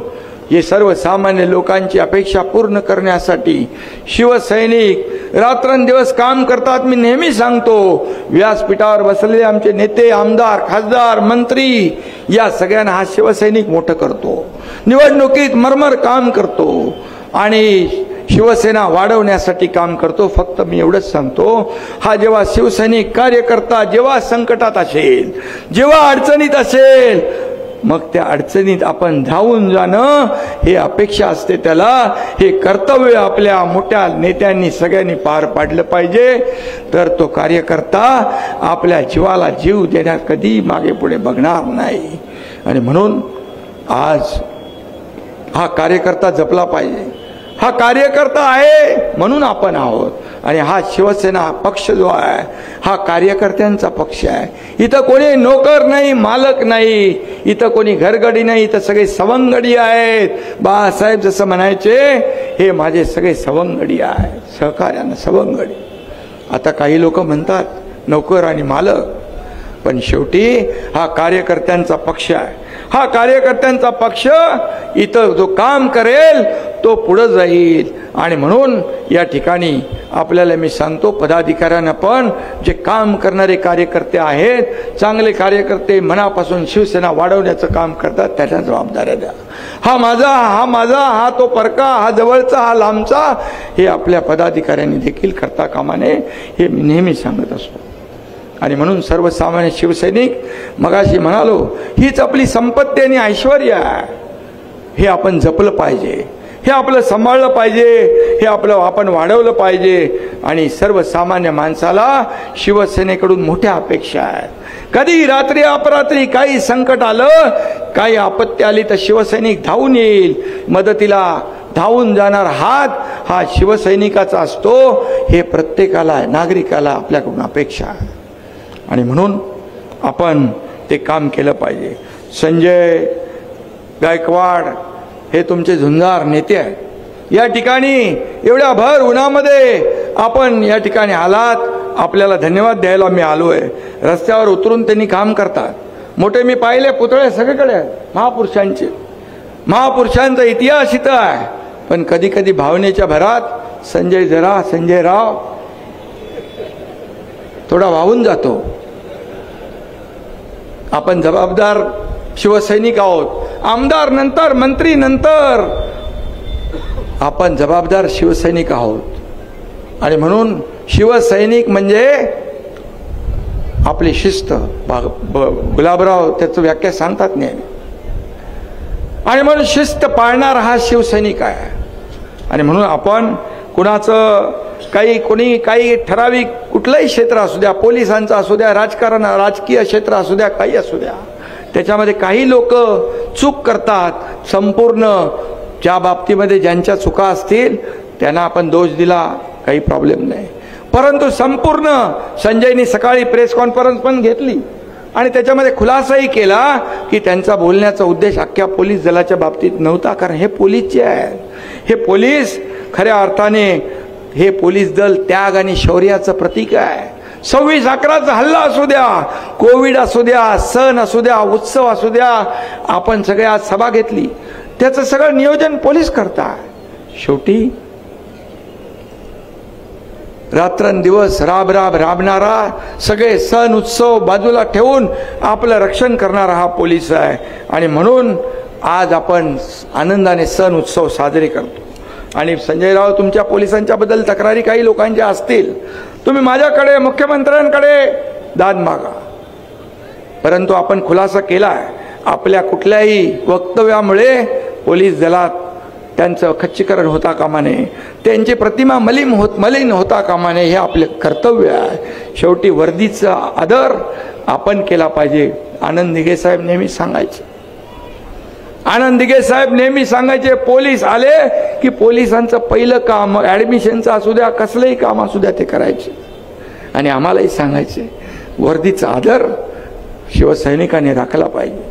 हे सर्वसामान्य लोकांची अपेक्षा पूर्ण करण्यासाठी शिवसैनिक रात्रंदिवस काम करतात। मी नेहमी सांगतो, व्यासपीठावर बसलेले आमचे नेते आमदार खासदार मंत्री या सगळ्यांना हा शिवसैनिक मोठं करतो, निवडणुकीत मरमर काम करतो आणि शिवसेना वाढवण्यासाठी काम करतो। फक्त मी एवढंच सांगतो, हा जेव्हा शिवसैनिक कार्यकर्ता जेव्हा संकटात असेल, जेव्हा अडचणीत असेल, मग त्या अडचणीत आपण धावून जाणं हे अपेक्षा असते त्याला, हे कर्तव्य आपल्या मोठ्या नेत्यांनी सगळ्यांनी पार पाडलं पाहिजे। तर तो कार्यकर्ता आपल्या जीवाला जीव देण्यात कधी मागे पुढे बघणार नाही। आणि म्हणून आज हा कार्यकर्ता जपला पाहिजे। हा कार्यकर्ता आहे म्हणून आपण आहोत आणि हा शिवसेना पक्ष जो आहे हा कार्यकर्त्यांचा पक्ष आहे। इथं कोणी नोकर नाही, मालक नाही, इथं कोणी घरगडी नाही, इथं सगळे सवंगडी आहेत। बाळासाहेब जसं म्हणायचे, हे माझे सगळे सवंगडी आहेत, सहकार्यानं सवंगडी। आता काही लोक म्हणतात नोकर आणि मालक, पण शेवटी हा कार्यकर्त्यांचा पक्ष आहे। हा कार्यकर्त्यांचा पक्ष इथं जो काम करेल तो पुढे जाईल। आणि म्हणून या ठिकाणी आपल्याला मी सांगतो, पदाधिकाऱ्यांना पण जे काम करणारे कार्यकर्ते आहेत, चांगले कार्यकर्ते मनापासून शिवसेना वाढवण्याचं काम करतात, त्याच्या जबाबदाऱ्या द्या। हा माझा, हा तो परका, हा जवळचा, हा लांबचा, हे आपल्या पदाधिकाऱ्यांनी देखील करता कामा नये, हे मी नेहमी सांगत असतो। आणि म्हणून सर्वसामान्य शिवसैनिक, मगाशी म्हणालो, हीच आपली संपत्ती आणि ऐश्वर्य आहे, हे आपण जपलं पाहिजे, हे आपलं सांभाळलं पाहिजे, हे आपलं आपण वाढवलं पाहिजे। आणि सर्वसामान्य माणसाला शिवसेनेकडून मोठ्या अपेक्षा आहेत। कधी रात्री अपरात्री काही संकट आलं, काही आपत्ती आली तर शिवसैनिक धावून येईल, मदतीला धावून जाणार हात हा शिवसैनिकाचा असतो, हे प्रत्येकाला नागरिकाला आपल्याकडून अपेक्षा आहे। आणि म्हणून आपण ते काम केलं पाहिजे। संजय गायकवाड हे तुमचे झुंजार नेते आहेत। या ठिकाणी एवढ्या भर उन्हामध्ये आपण या ठिकाणी आलात, आपल्याला धन्यवाद द्यायला मी आलोय। रस्त्यावर उतरून त्यांनी काम करतात, मोठे मी पाहिले पुतळे सगळीकडे आहेत महापुरुषांचे, महापुरुषांचा इतिहास इथं आहे। पण कधी कधी भावनेच्या भरात संजयराव थोडा वाहून जातो। आपण जबाबदार शिवसैनिक आहोत, आमदार नंतर, मंत्री नंतर, आपण जबाबदार शिवसैनिक आहोत। आणि म्हणून शिवसैनिक म्हणजे आपली शिस्त, गुलाबराव त्याचं व्याख्या सांगतात नेहमी। आणि म्हणून शिस्त पाळणारा हा शिवसैनिक आहे। आणि म्हणून आपण कुणाचं कोणी काही ठराविक कुठलंही क्षेत्र असू द्या, पोलिसांचं असू द्या, राजकारण राजकीय क्षेत्र असू द्या, काही असू द्या, त्याच्यामध्ये काही लोक चूक करतात। संपूर्ण ज्या बाबतीमध्ये ज्यांच्या चुका असतील त्यांना आपण दोष दिला, काही प्रॉब्लेम नाही। परंतु संपूर्ण संजयनी सकाळी प्रेस कॉन्फरन्स पण घेतली आणि त्याच्यामध्ये खुलासाही केला की त्यांचा बोलण्याचा उद्देश अख्ख्या पोलीस दलाच्या बाबतीत नव्हता, कारण हे पोलीसचे आहेत। हे पोलीस खऱ्या अर्थाने हे पोलीस दल त्याग आणि शौर्याचं प्रतीक आहे। 26/11चा हल्ला असू द्या, कोविड असू द्या, सण असू द्या, उत्सव असू द्या, आपण सगळे आज सभा घेतली, त्याचं सगळं नियोजन पोलीस करतात। शेवटी रात्रंदिवस राबणारा, सगळे सण उत्सव बाजूला ठेवून आपलं रक्षण करणारा हा पोलीस आहे. आणि म्हणून आज आपण आनंदाने सण उत्सव साजरे करतो. आणि संजय राव, तुमच्या पोलिसांच्या बद्दल तक्रारी काही लोकांच्या असतील, तुम्ही माझ्याकडे, मुख्यमंत्र्यांकडे दाद मागा. परंतु आपण खुलासा केलाय, आपल्या कुठल्याही वक्तव्यामुळे पोलीस दलात त्यांचं खच्चीकरण होता कामा नये, त्यांची प्रतिमा मलिन होता कामा नये. हे आपले कर्तव्य आहे. शेवटी वर्दीचा आदर आपण केला पाहिजे. आनंद दिघे साहेब नेहमी सांगायचे, पोलीस आले की पोलिसांचं पहिलं काम ॲडमिशनचं असू द्या, कसलंही काम असू द्या, ते करायचे. आणि आम्हालाही सांगायचे, वर्दीचा आदर शिवसैनिकांनी राखला पाहिजे.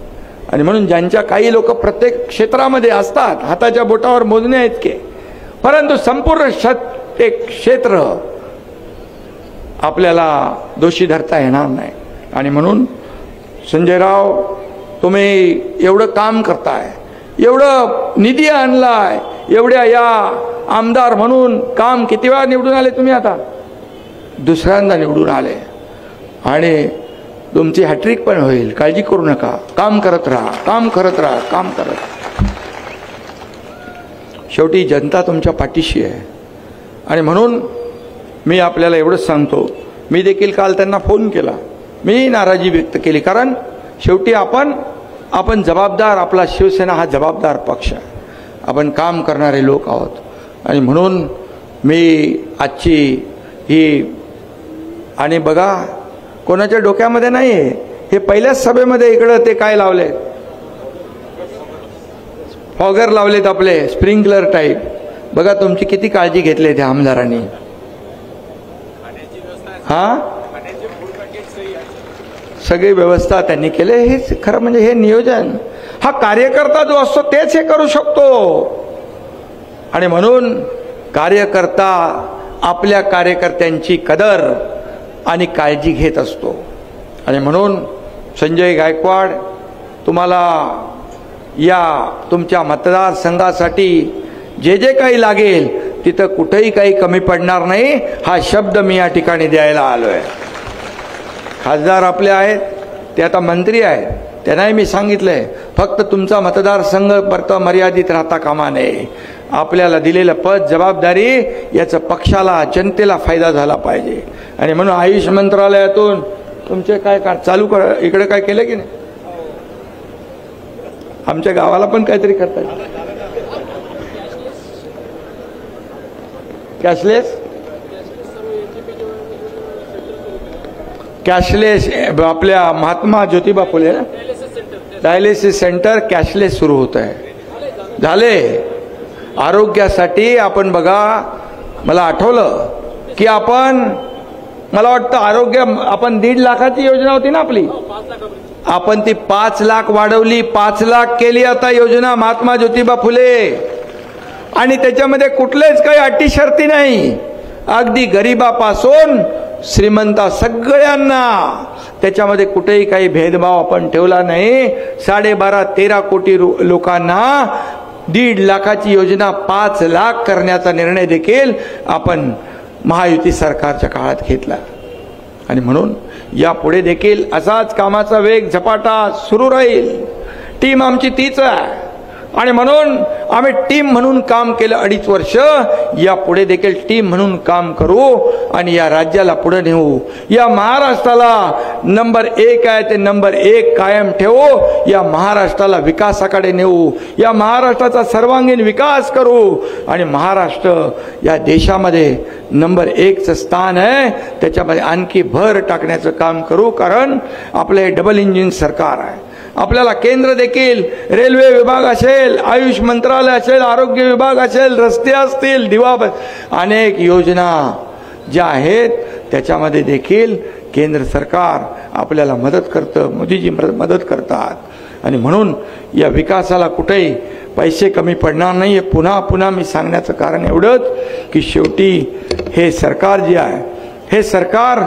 आणि म्हणून ज्यांच्या काही लोक प्रत्येक क्षेत्रामध्ये असतात, हाताच्या बोटावर मोजण्या इतके, परंतु संपूर्ण ते क्षेत्र आपल्याला दोषी धरता येणार नाही. आणि म्हणून संजयराव, तुम्ही एवढं काम करताय, एवढं निधी आणलाय, एवढ्या या आमदार म्हणून काम, किती वेळा निवडून आले तुम्ही? आता दुसऱ्यांदा निवडून आले. आणि तुमची हॅट्रिक पण होईल, काळजी करू नका. काम करत राहा. शेवटी जनता तुमच्या पाठीशी आहे. आणि म्हणून मी आपल्याला एवढंच सांगतो, मी देखील काल त्यांना फोन केला, मी नाराजी व्यक्त केली. कारण शेवटी आपण जबाबदार, आपला शिवसेना हा जबाबदार पक्ष आहे, आपण काम करणारे लोक आहोत. आणि म्हणून मी आजची ही, आणि बघा, कोणाच्या डोक्यामध्ये नाही आहे हे, पहिल्याच सभेमध्ये इकडं ते काय लावले, फॉगर लावलेत आपले, स्प्रिंकलर टाईप. बघा तुमची किती काळजी घेतली त्या आमदारांनी. सगळी व्यवस्था त्यांनी केले. हेच खरं म्हणजे हे नियोजन, हा कार्यकर्ता जो असतो तेच हे करू शकतो. आणि म्हणून कार्यकर्ता आपल्या कार्यकर्त्यांची कदर आणि काळजी घेत असतो. आणि म्हणून संजय गायकवाड, तुम्हाला या तुमच्या मतदारसंघासाठी जे काही लागेल तिथं कुठेही काही कमी पडणार नाही, हा शब्द मी या ठिकाणी द्यायला आलोय. खासदार आपले आहेत, ते आता मंत्री आहेत, त्यांनाही मी सांगितलंय, फक्त तुमचा मतदारसंघ परत मर्यादित राहता कामा नये. आपल्याला दिलेलं पद, जबाबदारी, याचं पक्षाला, जनतेला फायदा झाला पाहिजे. आणि म्हणून आयुष मंत्रालयातून तुमचे काय चालू इकडे काय केलं की नाही? आमच्या गावाला पण काहीतरी करतात. कॅशलेस आपल्या Mahatma Jyotiba Phule dialysis centre cashless सुरू होत आहे. झाले आरोग्यासाठी. आपण बघा, मला आठवलं की मला वाटतं आरोग्य, आपण 1.5 लाखाची योजना होती ना आपली, आपण ती 5 लाख वाढवली, 5 लाख केली आता योजना महात्मा ज्योतिबा फुले. आणि त्याच्यामध्ये कुठलेच काही अटी शर्ती नाही, अगदी गरिबापासून श्रीमंता सगळ्यांना, त्याच्यामध्ये कुठेही काही भेदभाव आपण ठेवला नाही. 12.5-13 कोटी लोकांना 1.5 लाखाची योजना 5 लाख करण्याचा निर्णय देखील आपण महायुती सरकारच्या काळात घेतला. आणि म्हणून यापुढे देखील असाच कामाचा वेग झपाटा सुरू राहील. टीम आमची तीच आहे. आणि म्हणून आम्ही टीम म्हणून काम केलं 2.5 वर्ष, यापुढे देखील टीम म्हणून काम करू आणि या राज्याला पुढे नेऊ. या महाराष्ट्राला नंबर 1 आहे ते नंबर 1 कायम ठेवू. या महाराष्ट्राला विकासाकडे नेऊ. या महाराष्ट्राचा सर्वांगीण विकास करू. आणि महाराष्ट्र या देशामध्ये नंबर 1चं स्थान आहे, त्याच्यामध्ये आणखी भर टाकण्याचं काम करू. कारण आपले डबल इंजिन सरकार आहे. आपल्याला केंद्र देखील, रेल्वे विभाग असेल, आयुष मंत्रालय असेल, आरोग्य विभाग असेल, रस्ते असतील, दिवा, अनेक योजना ज्या आहेत त्याच्यामध्ये देखील केंद्र सरकार आपल्याला मदत करतं, मोदीजी मदत करतात. आणि म्हणून या विकासाला कुठेही पैसे कमी पडणार नाही. हे पुन्हा मी सांगण्याचं कारण एवढंच की शेवटी हे सरकार जे आहे, हे सरकार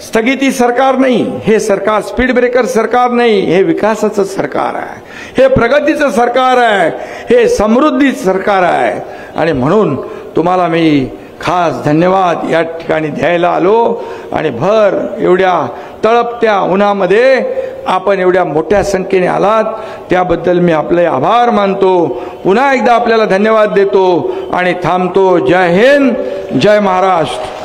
स्थगिती सरकार नाही, हे सरकार स्पीड ब्रेकर सरकार नाही, हे विकासाचं सरकार आहे, हे प्रगतीचं सरकार आहे, हे समृद्धी सरकार आहे. आणि म्हणून तुम्हाला मी खास धन्यवाद या ठिकाणी द्यायला आलो आणि भर एवढ्या तळपत्या उन्हामध्ये आपण एवढ्या मोठ्या संख्येने आलात त्याबद्दल मी आपले आभार मानतो. पुन्हा एकदा आपल्याला धन्यवाद देतो आणि थांबतो. जय हिंद, जय महाराष्ट्र.